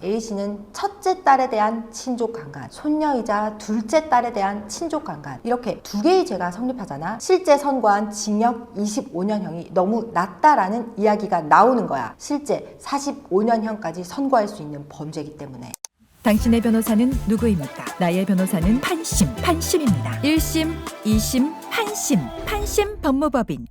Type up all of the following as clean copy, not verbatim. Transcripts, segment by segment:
A씨는 첫째 딸에 대한 친족강간, 손녀이자 둘째 딸에 대한 친족강간, 이렇게 두 개의 죄가 성립하잖아. 실제 선고한 징역 25년형이 너무 낮다라는 이야기가 나오는 거야. 실제 45년형까지 선고할 수 있는 범죄이기 때문에. 당신의 변호사는 누구입니까? 나의 변호사는 판심입니다. 1심, 2심, 판심 법무법인.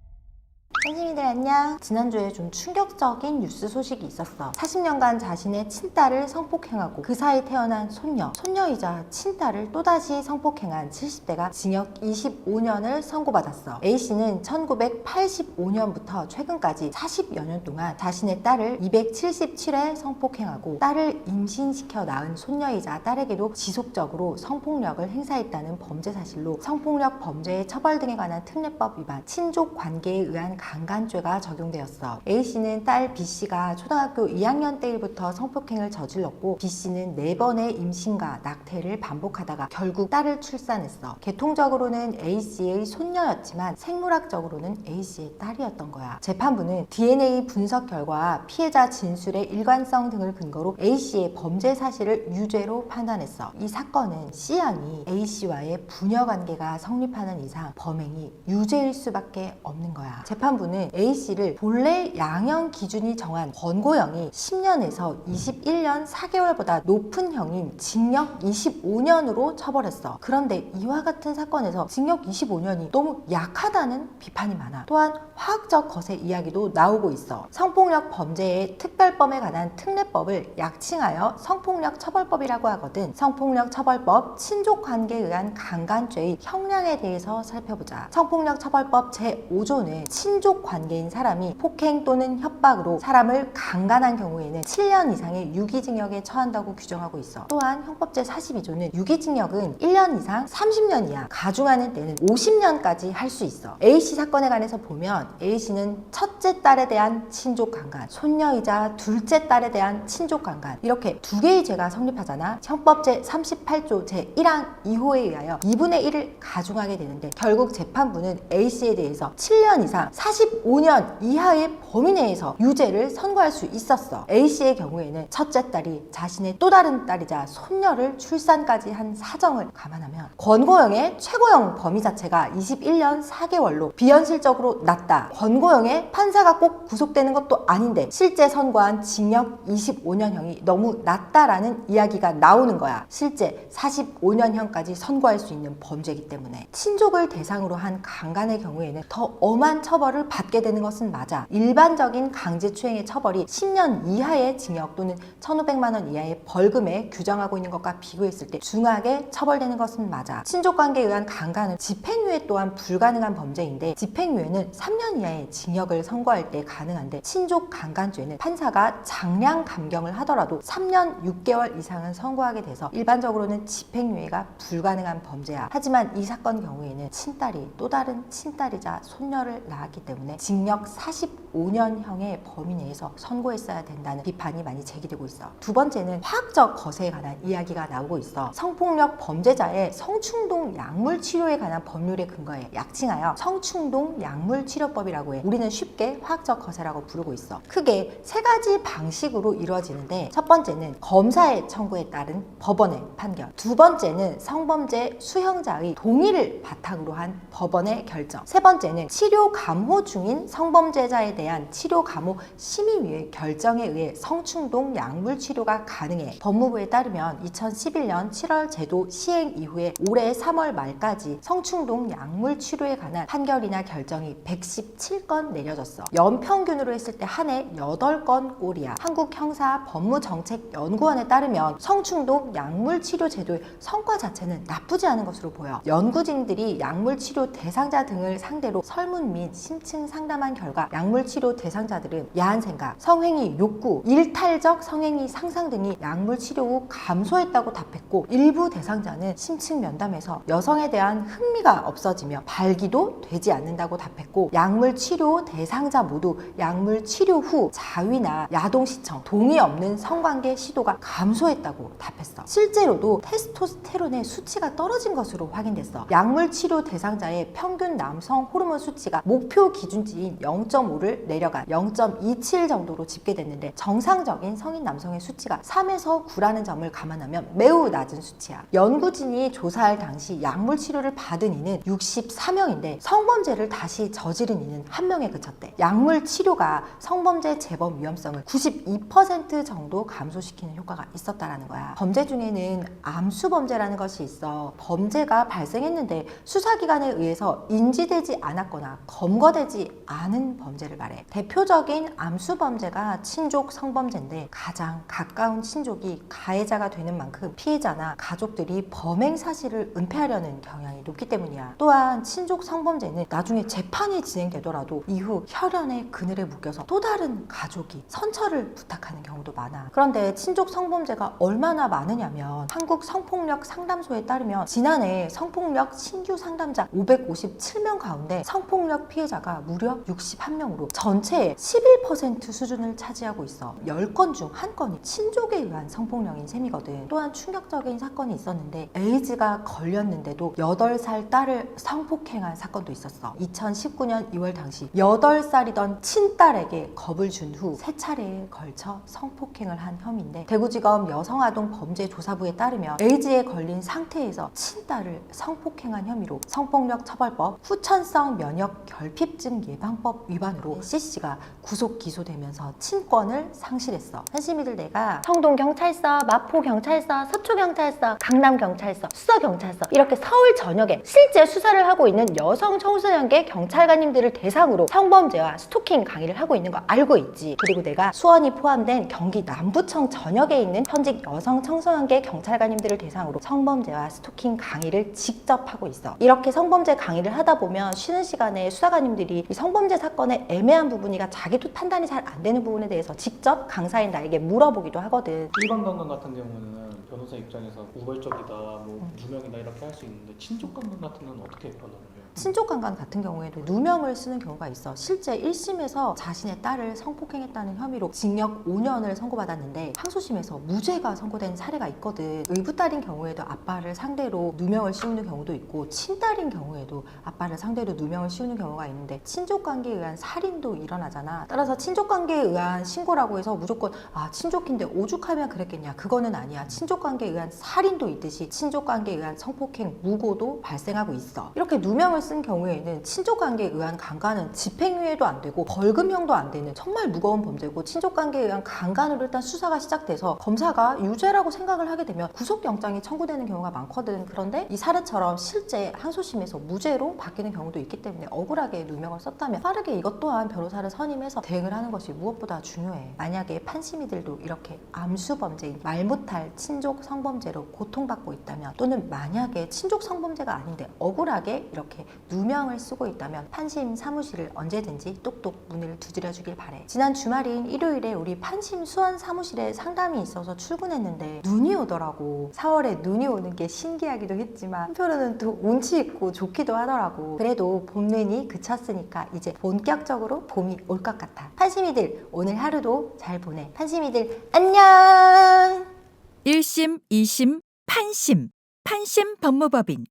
선생님들 안녕. 지난주에 좀 충격적인 뉴스 소식이 있었어. 40년간 자신의 친딸을 성폭행하고 그 사이 태어난 손녀이자 친딸을 또다시 성폭행한 70대가 징역 25년을 선고받았어. A씨는 1985년부터 최근까지 40여 년 동안 자신의 딸을 277회 성폭행하고 딸을 임신시켜 낳은 손녀이자 딸에게도 지속적으로 성폭력을 행사했다는 범죄 사실로 성폭력 범죄의 처벌 등에 관한 특례법 위반, 친족 관계에 의한 강간죄가 적용되었어. A씨는 딸 B씨가 초등학교 2학년 때부터 성폭행을 저질렀고 B씨는 4번의 임신과 낙태를 반복하다가 결국 딸을 출산했어. 계통적으로는 A씨의 손녀였지만 생물학적으로는 A씨의 딸이었던 거야. 재판부는 DNA 분석 결과와 피해자 진술의 일관성 등을 근거로 A씨의 범죄 사실을 유죄로 판단했어. 이 사건은 C양이 A씨와의 부녀관계가 성립하는 이상 범행이 유죄일 수밖에 없는 거야. 재판부는 A씨를 본래 양형 기준이 정한 권고형이 10년에서 21년 4개월보다 높은 형인 징역 25년으로 처벌했어. 그런데 이와 같은 사건에서 징역 25년이 너무 약하다는 비판이 많아. 또한 화학적 거세 이야기도 나오고 있어. 성폭력 범죄의 특별범에 관한 특례법을 약칭하여 성폭력 처벌법이라고 하거든. 성폭력 처벌법 친족관계에 의한 강간죄의 형량에 대해서 살펴보자. 성폭력 처벌법 제5조는 친족 관계인 사람이 폭행 또는 협박으로 사람을 강간한 경우에는 7년 이상의 유기징역에 처한다고 규정하고 있어. 또한 형법 제42조는 유기징역은 1년 이상 30년 이하, 가중하는 때는 50년까지 할 수 있어. A씨 사건에 관해서 보면 A씨는 첫째 딸에 대한 친족강간, 손녀이자 둘째 딸에 대한 친족강간, 이렇게 두 개의 죄가 성립하잖아. 형법 제38조 제1항 2호에 의하여 2분의 1을 가중하게 되는데 결국 재판부는 A씨에 대해서 7년 이상 45년 이하의 범위 내에서 유죄를 선고할 수 있었어. A씨의 경우에는 첫째 딸이 자신의 또 다른 딸이자 손녀를 출산까지 한 사정을 감안하면 권고형의 최고형 범위 자체가 21년 4개월로 비현실적으로 낮다. 권고형의 판사가 꼭 구속되는 것도 아닌데 실제 선고한 징역 25년형이 너무 낮다라는 이야기가 나오는 거야. 실제 45년형까지 선고할 수 있는 범죄이기 때문에. 친족을 대상으로 한 강간의 경우에는 더 엄한 처벌을 받게 되는 것은 맞아. 일반적인 강제추행의 처벌이 10년 이하의 징역 또는 1,500만 원 이하의 벌금에 규정하고 있는 것과 비교했을 때 중하게 처벌되는 것은 맞아. 친족관계에 의한 강간은 집행유예 또한 불가능한 범죄인데 집행유예는 3년 이하의 징역을 선고할 때 가능한데 친족강간죄는 판사가 장량 감경을 하더라도 3년 6개월 이상은 선고하게 돼서 일반적으로는 집행유예가 불가능한 범죄야. 하지만 이 사건 경우에는 친딸이 또 다른 친딸이자 손녀를 낳았기 때문에 징역 45년형의 범위 내에서 선고했어야 된다는 비판이 많이 제기되고 있어. 두 번째는 화학적 거세에 관한 이야기가 나오고 있어. 성폭력 범죄자의 성충동 약물치료에 관한 법률에 근거해 약칭하여 성충동 약물치료법이라고 해. 우리는 쉽게 화학적 거세라고 부르고 있어. 크게 세 가지 방식으로 이루어지는데 첫 번째는 검사의 청구에 따른 법원의 판결, 두 번째는 성범죄 수형자의 동의를 바탕으로 한 법원의 결정, 세 번째는 치료 감호 중인 성범죄자에 대한 치료 감호 심의위의 결정에 의해 성충동 약물 치료가 가능해. 법무부에 따르면 2011년 7월 제도 시행 이후에 올해 3월 말까지 성충동 약물 치료에 관한 판결이나 결정이 117건 내려졌어. 연평균으로 했을 때 한 해 8건 꼴이야. 한국형사법무정책연구원에 따르면 성충동 약물 치료 제도의 성과 자체는 나쁘지 않은 것으로 보여. 연구진들이 약물 치료 대상자 등을 상대로 설문 및 심층 상담한 결과 약물치료 대상자들은 야한 생각, 성행위 욕구, 일탈적 성행위 상상 등이 약물치료 후 감소했다고 답했고 일부 대상자는 심층 면담에서 여성에 대한 흥미가 없어지며 발기도 되지 않는다고 답했고 약물치료 대상자 모두 약물치료 후 자위나 야동시청, 동의 없는 성관계 시도가 감소했다고 답했어. 실제로도 테스토스테론의 수치가 떨어진 것으로 확인됐어. 약물치료 대상자의 평균 남성 호르몬 수치가 목표 기준치 중지인 0.5를 내려간 0.27 정도로 집계됐는데 정상적인 성인 남성의 수치가 3에서 9라는 점을 감안하면 매우 낮은 수치야. 연구진이 조사할 당시 약물 치료를 받은 이는 64명인데 성범죄를 다시 저지른 이는 1명에 그쳤대. 약물 치료가 성범죄 재범 위험성을 92% 정도 감소시키는 효과가 있었다라는 거야. 범죄 중에는 암수범죄라는 것이 있어. 범죄가 발생했는데 수사기관에 의해서 인지되지 않았거나 검거되지 않은 범죄를 말해. 대표적인 암수범죄가 친족 성범죄인데 가장 가까운 친족이 가해자가 되는 만큼 피해자나 가족들이 범행 사실을 은폐하려는 경향이 높기 때문이야. 또한 친족 성범죄는 나중에 재판이 진행되더라도 이후 혈연의 그늘에 묶여서 또 다른 가족이 선처를 부탁하는 경우도 많아. 그런데 친족 성범죄가 얼마나 많으냐면 한국 성폭력 상담소에 따르면 지난해 성폭력 신규 상담자 557명 가운데 성폭력 피해자가 무려 61명으로 전체의 11% 수준을 차지하고 있어. 10건 중 1건이 친족에 의한 성폭력인 셈이거든. 또한 충격적인 사건이 있었는데 에이즈가 걸렸는데도 8살 딸을 성폭행한 사건도 있었어. 2019년 2월 당시 8살이던 친딸에게 겁을 준 후 3차례에 걸쳐 성폭행을 한 혐의인데 대구지검 여성아동범죄조사부에 따르면 에이즈에 걸린 상태에서 친딸을 성폭행한 혐의로 성폭력 처벌법 후천성 면역 결핍증 예방법 위반으로 C씨가 구속 기소되면서 친권을 상실했어. 한심이들 내가 성동경찰서, 마포경찰서, 서초경찰서, 강남경찰서, 수서경찰서 이렇게 서울 전역에 실제 수사를 하고 있는 여성 청소년계 경찰관님들을 대상으로 성범죄와 스토킹 강의를 하고 있는 거 알고 있지. 그리고 내가 수원이 포함된 경기 남부청 전역에 있는 현직 여성 청소년계 경찰관님들을 대상으로 성범죄와 스토킹 강의를 직접 하고 있어. 이렇게 성범죄 강의를 하다 보면 쉬는 시간에 수사관님들이 이 성범죄 사건의 애매한 부분이가 자기도 판단이 잘 안 되는 부분에 대해서 직접 강사인 나에게 물어보기도 하거든. 일반 강간 같은 경우는 변호사 입장에서 우발적이다, 뭐 누명이다 이렇게 할 수 있는데 친족 강간 같은 건 어떻게 판단을 해요? 친족 강간 같은 경우에도 누명을 쓰는 경우가 있어. 실제 1심에서 자신의 딸을 성폭행했다는 혐의로 징역 5년을 선고받았는데 항소심에서 무죄가 선고된 사례가 있거든. 의붓딸인 경우에도 아빠를 상대로 누명을 씌우는 경우도 있고 친딸인 경우에도 아빠를 상대로 누명을 씌우는 경우가 있는데 친족관계에 의한 살인도 일어나잖아. 따라서 친족관계에 의한 신고라고 해서 무조건 친족인데 오죽하면 그랬겠냐, 그거는 아니야. 친족관계에 의한 살인도 있듯이 친족관계에 의한 성폭행, 무고도 발생하고 있어. 이렇게 누명을 쓴 경우에는 친족관계에 의한 강간은 집행유예도 안 되고 벌금형도 안 되는 정말 무거운 범죄고, 친족관계에 의한 강간으로 일단 수사가 시작돼서 검사가 유죄라고 생각을 하게 되면 구속영장이 청구되는 경우가 많거든. 그런데 이 사례처럼 실제 항소심에서 무죄로 바뀌는 경우도 있기 때문에 억울하게 누명을 썼다면 빠르게 이것 또한 변호사를 선임해서 대응을 하는 것이 무엇보다 중요해. 만약에 판심이들도 이렇게 암수범죄인 말 못할 친족 성범죄로 고통받고 있다면, 또는 만약에 친족 성범죄가 아닌데 억울하게 이렇게 누명을 쓰고 있다면 판심 사무실을 언제든지 똑똑 문을 두드려 주길 바래. 지난 주말인 일요일에 우리 판심 수원 사무실에 상담이 있어서 출근했는데 눈이 오더라고. 4월에 눈이 오는 게 신기하기도 했지만 한편으로는 또 운치 있고 좋기도 하더라고. 그래도 봄눈이 그쳤으니까 이제 본격적으로 봄이 올 것 같아. 판심이들 오늘 하루도 잘 보내. 판심이들 안녕. 1심, 2심, 판심. 판심 법무법인